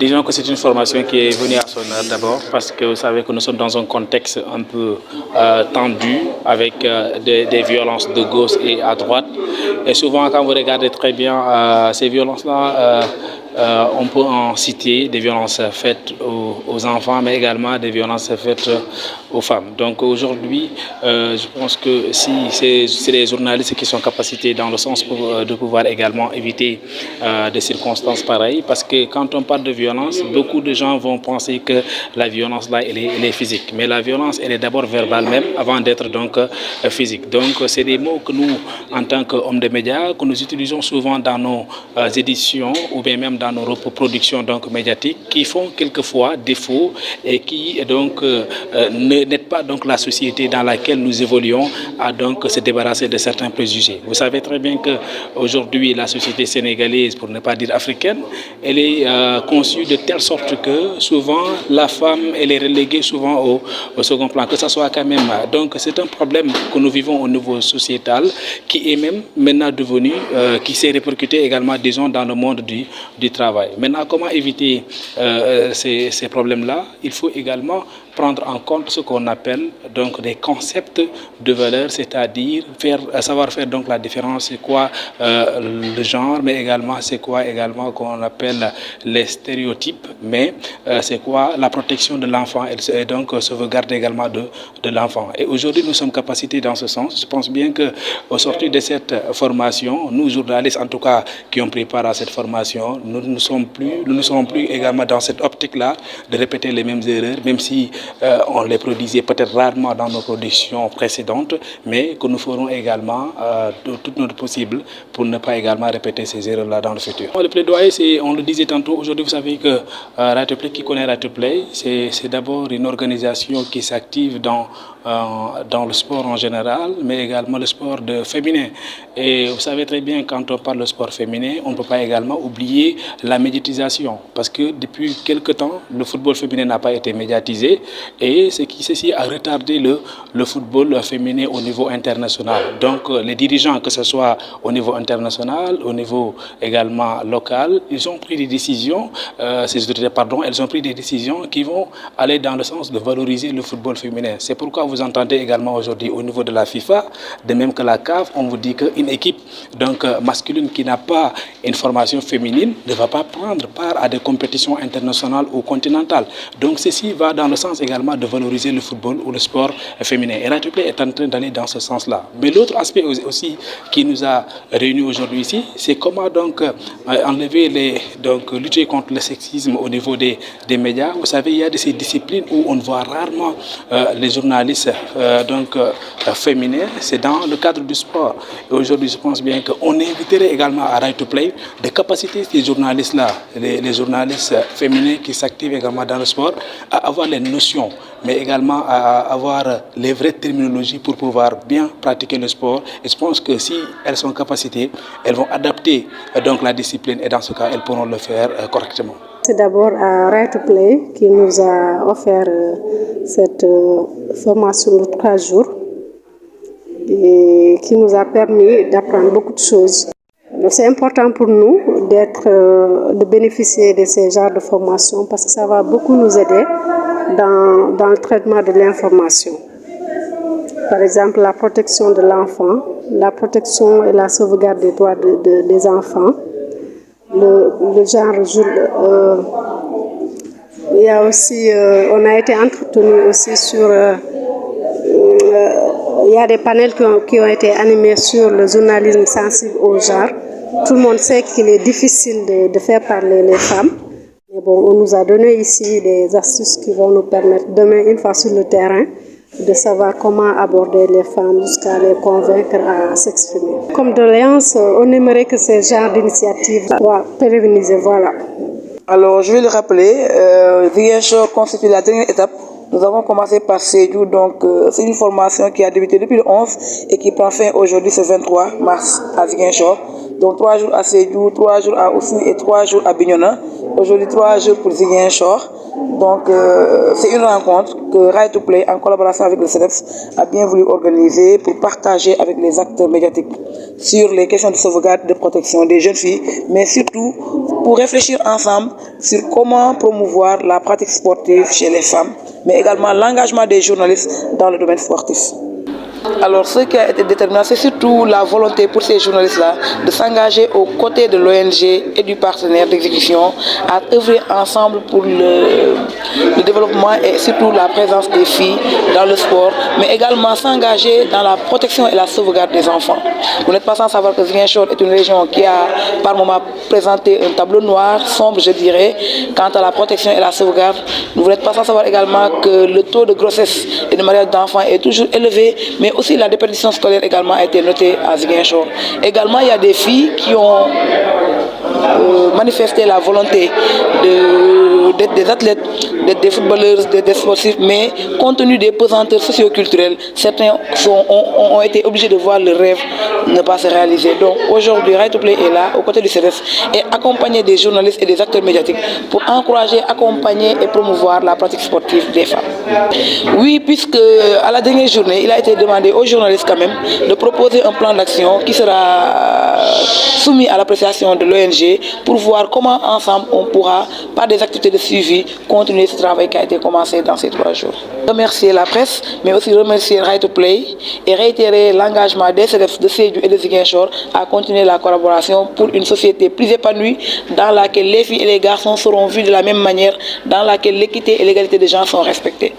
Disons que c'est une formation qui est venue à son heure d'abord parce que vous savez que nous sommes dans un contexte un peu tendu avec des violences de gauche et à droite. Et souvent, quand vous regardez très bien ces violences-là, on peut en citer des violences faites aux enfants, mais également des violences faites aux femmes. Donc aujourd'hui, je pense que si c'est les journalistes qui sont capacités dans le sens de pouvoir également éviter des circonstances pareilles, parce que quand on parle de violence, beaucoup de gens vont penser que la violence là, elle est physique. Mais la violence, elle est d'abord verbale même, avant d'être donc physique. Donc c'est des mots que nous, en tant qu'hommes de médias, que nous utilisons souvent dans nos éditions ou bien même dans nos productions donc médiatiques, qui font quelquefois défaut et qui donc n'aident pas donc la société dans laquelle nous évoluons à donc se débarrasser de certains préjugés. Vous savez très bien que aujourd'hui la société sénégalaise, pour ne pas dire africaine, elle est conçue de telle sorte que souvent la femme elle est reléguée souvent au second plan, que ce soit quand même. Donc c'est un problème que nous vivons au niveau sociétal qui est même maintenant devenu, qui s'est répercuté également disons dans le monde du travail. Maintenant, comment éviter ces problèmes-là? Il faut également prendre en compte ce qu'on appelle donc des concepts de valeur, c'est-à-dire savoir faire donc la différence, c'est quoi le genre, mais également c'est quoi également qu'on appelle les stéréotypes, mais c'est quoi la protection de l'enfant et donc sauvegarde également de l'enfant. Et aujourd'hui, nous sommes capacités dans ce sens. Je pense bien que au sortir de cette formation, nous journalistes en tout cas qui ont pris part à cette formation, nous ne serons plus également dans cette optique-là de répéter les mêmes erreurs, même si on les produisait peut-être rarement dans nos productions précédentes, mais que nous ferons également tout notre possible pour ne pas également répéter ces erreurs-là dans le futur. Le plaidoyer, c'est, on le disait tantôt, aujourd'hui vous savez que Right2Play, qui connaît Right2Play, c'est d'abord une organisation qui s'active dans le sport en général, mais également le sport féminin. Et vous savez très bien, quand on parle de sport féminin, on ne peut pas également oublier la médiatisation, parce que depuis quelque temps, le football féminin n'a pas été médiatisé, et ceci a retardé le football féminin au niveau international. Donc les dirigeants, que ce soit au niveau international, au niveau également local, ils ont pris des décisions, ces autorités, pardon, elles ont pris des décisions qui vont aller dans le sens de valoriser le football féminin. C'est pourquoi vous entendez également aujourd'hui au niveau de la FIFA, de même que la CAF, on vous dit qu'une équipe donc masculine qui n'a pas une formation féminine ne va pas prendre part à des compétitions internationales ou continentales. Donc ceci va dans le sens également de valoriser le football ou le sport féminin. Et Right2Play est en train d'aller dans ce sens-là. Mais l'autre aspect aussi qui nous a réunis aujourd'hui ici, c'est comment donc enlever donc lutter contre le sexisme au niveau des médias. Vous savez, il y a de ces disciplines où on voit rarement les journalistes féminins, c'est dans le cadre du sport. Et aujourd'hui, je pense bien qu'on inviterait également à Right2Play de capaciter ces journalistes-là, les journalistes féminins qui s'activent également dans le sport, à avoir les notions, mais également à avoir les vraies terminologies pour pouvoir bien pratiquer le sport. Et je pense que si elles sont capacitées, elles vont adapter donc la discipline et dans ce cas, elles pourront le faire correctement. C'est d'abord à Right2Play qui nous a offert cette formation de 3 jours et qui nous a permis d'apprendre beaucoup de choses. C'est important pour nous de bénéficier de ces genres de formation parce que ça va beaucoup nous aider dans le traitement de l'information. Par exemple, la protection de l'enfant, la protection et la sauvegarde des droits des enfants. Le genre, il y a aussi, on a été entretenu aussi sur, il y a des panels qui ont été animés sur le journalisme sensible au genre. Tout le monde sait qu'il est difficile de faire parler les femmes. Mais bon, on nous a donné ici des astuces qui vont nous permettre demain, une fois sur le terrain, de savoir comment aborder les femmes jusqu'à les convaincre à s'exprimer. Comme doléance, on aimerait que ce genre d'initiative soit pérennisée. Voilà. Alors, je vais le rappeler, Ziguinchor constitue la dernière étape. Nous avons commencé par Sédhiou, donc c'est une formation qui a débuté depuis le 11 et qui prend fin aujourd'hui, ce 23 mars à Ziguinchor. Donc 3 jours à Sédhiou, 3 jours à Oussouye et 3 jours à Bignona. Aujourd'hui 3 jours pour Ziguinchor. Donc c'est une rencontre que Right to Play, en collaboration avec le CEDEPS, a bien voulu organiser pour partager avec les acteurs médiatiques sur les questions de sauvegarde et de protection des jeunes filles, mais surtout pour réfléchir ensemble sur comment promouvoir la pratique sportive chez les femmes, mais également l'engagement des journalistes dans le domaine sportif. Alors ce qui a été déterminant, c'est surtout la volonté pour ces journalistes-là de s'engager aux côtés de l'ONG et du partenaire d'exécution à œuvrer ensemble pour le développement et surtout la présence des filles dans le sport, mais également s'engager dans la protection et la sauvegarde des enfants. Vous n'êtes pas sans savoir que Ziguinchor est une région qui a par moments présenté un tableau noir, sombre je dirais, quant à la protection et la sauvegarde. Vous n'êtes pas sans savoir également que le taux de grossesse et de mariage d'enfants est toujours élevé, mais aussi la déperdition scolaire également a été notée à Ziguinchor. Également, il y a des filles qui ont manifesté la volonté d'être des athlètes, d'être des footballeurs, d'être des sportifs, mais compte tenu des pesanteurs socio-culturelles, certains ont été obligés de voir le rêve ne pas se réaliser. Donc aujourd'hui, Right to Play est là, aux côtés du CEDEPS, et accompagné des journalistes et des acteurs médiatiques pour encourager, accompagner et promouvoir la pratique sportive des femmes. Oui, puisque à la dernière journée, il a été demandé aux journalistes quand même de proposer un plan d'action qui sera soumis à l'appréciation de l'ONG pour voir comment ensemble on pourra, par des activités de suivi, continuer ce travail qui a été commencé dans ces 3 jours. Remercier la presse, mais aussi remercier Right to Play et réitérer l'engagement des CEDEPS de Sédhiou et de Ziguinchor à continuer la collaboration pour une société plus épanouie dans laquelle les filles et les garçons seront vus de la même manière, dans laquelle l'équité et l'égalité des gens sont respectées.